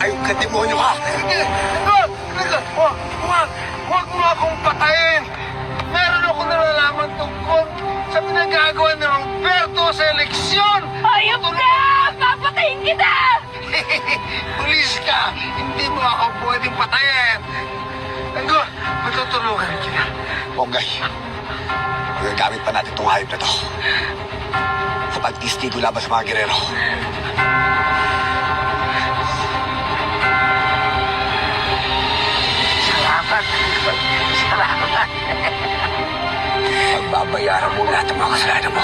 Ayun ka, demonyo ka! Huwag mo akong patayin! Meron ako nalalaman tungkol sa pinagagawa ni Roberto sa eleksyon! Ayop ka! Papatayin kita! Pulis ka! Hindi mo ako pwedeng patayin! Ano? Matutulungan kita. Bonggay, magagamit pa natin itong hayop na to. Sa pagtistigo laban sa mga gerero. Salamat. Salamat. Pagbabayaran mo lahat ng mga kasalanan mo.